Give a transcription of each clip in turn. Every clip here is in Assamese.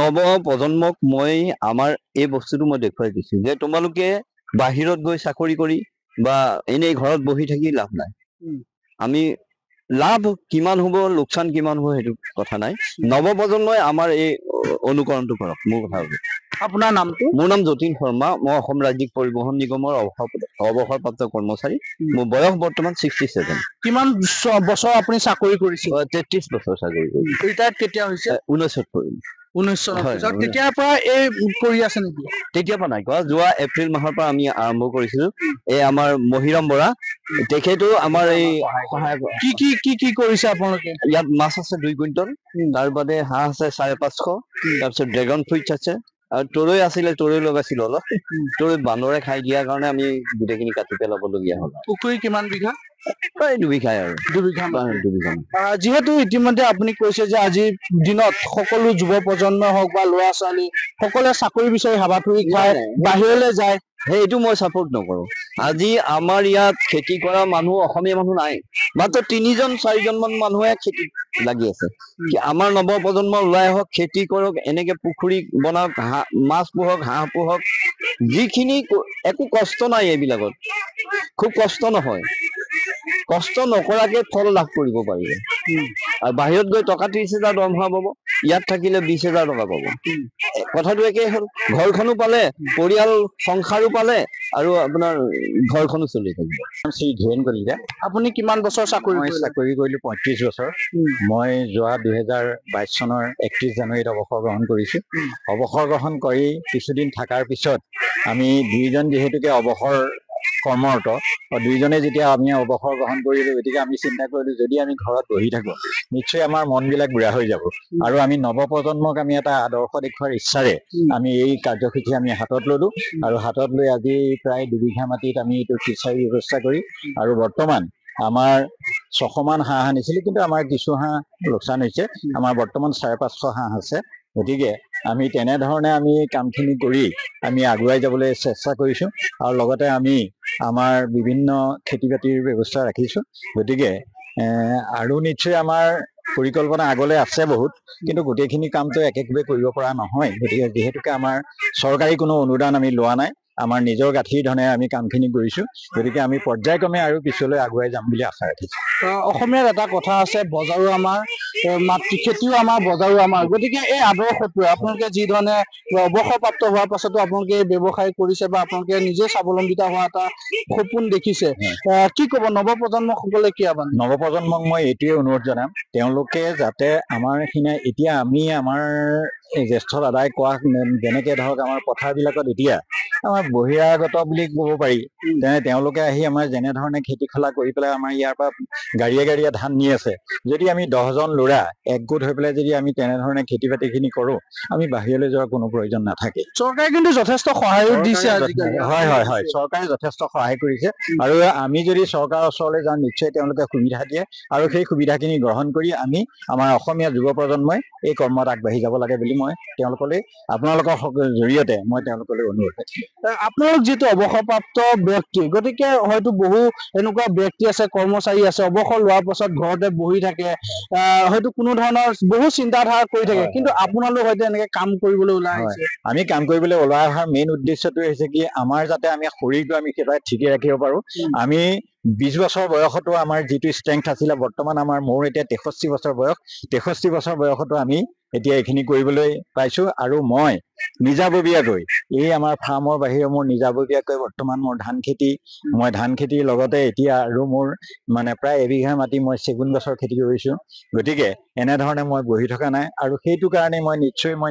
নৱ প্ৰজন্মক মই আমাৰ এই বস্তুটো মই দেখুৱাই দিছো যে তোমালোকে বাহিৰত গৈ চাকৰি কৰি বা এনেই ঘৰত বহি থাকি লাভ নাই। আমি লাভ কিমান হ'ব লোকচান কিমান হ'ব সেইটো কথা নাই। নৱ প্ৰজন্মই আমাৰ এই অনুকৰণটো কৰক। মোৰ কথা হ'ব। আপোনাৰ নামটো? মোৰ নাম যতীন শৰ্মা। মই অসম ৰাজ্যিক পৰিবহণ নিগমৰ অৱসৰপ্ৰাপ্ত কৰ্মচাৰী। মোৰ বয়স বৰ্তমান 67। কিমান বছৰ আপুনি চাকৰি কৰিছে? 33 বছৰ চাকৰি কৰিছো। ৰিটায়াৰ্ড কেতিয়া হৈছে? 19ত কৰিলো। 19 তেতিয়াৰ পৰা এই কৰি আছে নেকি? তেতিয়াৰ পৰা নাই কৰা। যোৱা এপ্ৰিল মাহৰ পৰা আমি আৰম্ভ কৰিছিলো। এই আমাৰ মহিৰাম বৰা তেখেতো আমাৰ এই কি কৰিছে আপোনালোকে? ইয়াত মাছ আছে 2 কুইণ্টল, তাৰ বাদে হাঁহ আছে 550, তাৰপিছত ড্ৰেগন ফ্ৰুইটছ আছে আৰু তৰৈ আছিলে, তৰৈ লগাইছিলো অলপ। তৰৈ বান্দৰে খাই দিয়াৰ কাৰণে আমি গোটেইখিনি কাটি পেলাবলগীয়া হ'ল। পুখুৰী কিমান বিঘা? প্ৰায় 2 বিঘাই আৰু 2 বিঘা। 2 বিঘা। যিহেতু ইতিমধ্যে আপুনি কৈছে যে আজিৰ দিনত সকলো যুৱ প্ৰজন্ম হওক বা ল'ৰা ছোৱালী সকলোৱে চাকৰি বিচাৰি হাবাথুৰি খাই বাহিৰলৈ যায়, সেইটো মই ছাপোৰ্ট নকৰো। আজি আমাৰ ইয়াত খেতি কৰা মানুহ অসমীয়া মানুহ নাই। মাত্ৰ 3জন 4জন মান মানুহে খেতিত লাগি আছে। আমাৰ নৱ প্ৰজন্ম ওলাই আহক, খেতি কৰক, এনেকে পুখুৰী বনাওক, মাছ পোহক, হাঁহ পোহক। যিখিনি একো কষ্ট নাই এইবিলাকত, খুব কষ্ট নহয়। কষ্ট নকৰাকে ফল লাভ কৰিব পাৰিব। আৰু বাহিৰত গৈ টকা 30,000 দৰমহা পাব, ইয়াত থাকিলে 20,000 টকা পাব। কথাটো একেই হ'ল। ঘৰখনো পালে, পৰিয়াল সংসাৰো পালে আৰু আপোনাৰ ঘৰখনো চলি থাকিব। শ্ৰী ধীৰেন কলিতা। আপুনি কিমান বছৰ চাকৰি কৰিলে? চাকৰি কৰিলো 35 বছৰ। মই যোৱা 2022 চনৰ 31 জানুৱাৰীত অৱসৰ গ্ৰহণ কৰিছো। অৱসৰ গ্ৰহণ কৰি কিছুদিন থকাৰ পিছত আমি 2জন যিহেতুকে অৱসৰ কৰ্মৰত, 2জনে যেতিয়া আমি অৱসৰ গ্ৰহণ কৰিলো, গতিকে আমি চিন্তা কৰিলো যদি আমি ঘৰত বহি থাকো নিশ্চয় আমাৰ মনবিলাক বুঢ়া হৈ যাব। আৰু আমি নৱপ্ৰজন্মক আমি এটা আদৰ্শ দেখুৱাৰ ইচ্ছাৰে আমি এই কাৰ্যসূচী আমি হাতত ললো। আৰু হাতত লৈ আজি প্ৰায় 2 বিঘা মাটিত আমি এইটো ফিচাৰী ব্যৱস্থা কৰি, আৰু বৰ্তমান আমাৰ 600 মান হাঁহ আনিছিলো, কিন্তু আমাৰ কিছু হাঁহ লোকচান হৈছে। আমাৰ বৰ্তমান 550 হাঁহ আছে। গতিকে আমি তেনেধৰণে আমি কামখিনি কৰি আমি আগুৱাই যাবলৈ চেষ্টা কৰিছো। আৰু লগতে আমি আমাৰ বিভিন্ন খেতি বাতিৰ ব্যৱস্থা ৰাখিছো। গতিকে আৰু নিশ্চয় আমাৰ পৰিকল্পনা আগলৈ আছে বহুত, কিন্তু গোটেইখিনি কামটো একেকভাৱে কৰিব পৰা নহয়। গতিকে যিহেতুকে আমাৰ চৰকাৰী কোনো অনুদান আমি লোৱা নাই, আমাৰ নিজৰ গাঁঠিৰ ধৰণে আমি কামখিনি কৰিছো। গতিকে আমি পৰ্যায়ক্ৰমে আৰু পিছলৈ আগুৱাই যাম বুলি আশা ৰাখিছো। অসমীয়াত এটা কথা আছে, বজাৰো আমাৰ, মাটি খেতিও আমাৰ, বজাৰো আমাৰ। গতিকে এই আদৰ্শটোৱে আপোনালোকে যি ধৰণে অৱসৰপ্ৰাপ্ত হোৱাৰ পাছতো আপোনালোকে ব্যৱসায় কৰিছে বা আপোনালোকে নিজে স্বাৱলম্বিতা হোৱা এটা সপোন দেখিছে, কি ক'ব নৱপ্ৰজন্মসকলে? কি আহ্বান? নৱপ্ৰজন্মক মই এইটোৱে অনুৰোধ জনাম, তেওঁলোকে যাতে আমাৰ এতিয়া আমি আমাৰ জ্যেষ্ঠ দাদাই কোৱা যেনেকে ধৰক আমাৰ পথাৰবিলাকত এতিয়া আমাৰ বহিৰাগত বুলি ক'ব পাৰি, তেওঁলোকে আহি আমাৰ যেনেধৰণে খেতি খোলা কৰি পেলাই আমাৰ ইয়াৰ পৰা গাড়ীয়ে গাড়ীয়ে ধান নি আছে। যদি আমি 10জন ল'ৰা একগোট হৈ পেলাই যদি আমি তেনেধৰণে খেতি বাতিখিনি কৰো, আমি বাহিৰলৈ যোৱাৰ কোনো প্ৰয়োজন নাথাকে। চৰকাৰে কিন্তু যথেষ্ট সহায়ো দিছে আজিকালি। হয়, চৰকাৰে যথেষ্ট সহায় কৰিছে। আৰু আমি যদি চৰকাৰৰ ওচৰলৈ যাওঁ নিশ্চয় তেওঁলোকে সুবিধা দিয়ে, আৰু সেই সুবিধাখিনি গ্ৰহণ কৰি আমি আমাৰ অসমীয়া যুৱ প্ৰজন্মই এই কৰ্মত আগবাঢ়ি যাব লাগে বুলি মই তেওঁলোকলৈ, আপোনালোকৰ জৰিয়তে মই তেওঁলোকলৈ অনুৰোধ কৰিছো। আপোনালোক যিটো অৱসৰপ্ৰাপ্ত ব্যক্তি, গতিকে হয়তো বহু এনেকুৱা ব্যক্তি আছে, কৰ্মচাৰী আছে, অৱসৰ লোৱাৰ পাছত ঘৰতে বহি থাকে, হয়তো কোনো ধৰণৰ বহু চিন্তাধাৰা কৰি থাকে, কিন্তু আপোনালোক হয়তো এনেকে কাম কৰিবলৈ ওলাই আহিছে। আমি কাম কৰিবলৈ ওলাই অহাৰ মেইন উদ্দেশ্যটো হৈছে কি, আমাৰ যাতে আমি শৰীৰটো আমি সদায় ঠিকে ৰাখিব পাৰো। আমি 20 বছৰ বয়সতো আমাৰ যিটো ষ্ট্ৰেংথ আছিলে, বৰ্তমান মোৰ এতিয়া 63 বছৰ বয়স। 63 বছৰ বয়সতো আমি এতিয়া এইখিনি কৰিবলৈ পাইছো। আৰু মই নিজাববীয়াকৈ এই আমাৰ ফাৰ্মৰ বাহিৰে মোৰ নিজাববীয়াকৈ বৰ্তমান মোৰ ধান খেতিৰ লগতে এতিয়া আৰু মোৰ মানে প্ৰায় 1 বিঘা মাটি মই চেগুন গছৰ খেতি কৰিছো। গতিকে এনেধৰণে মই বহি থকা নাই, আৰু সেইটো কাৰণে মই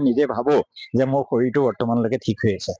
নিজে ভাবো যে মোৰ শৰীৰটো বৰ্তমানলৈকে ঠিক হৈ আছে।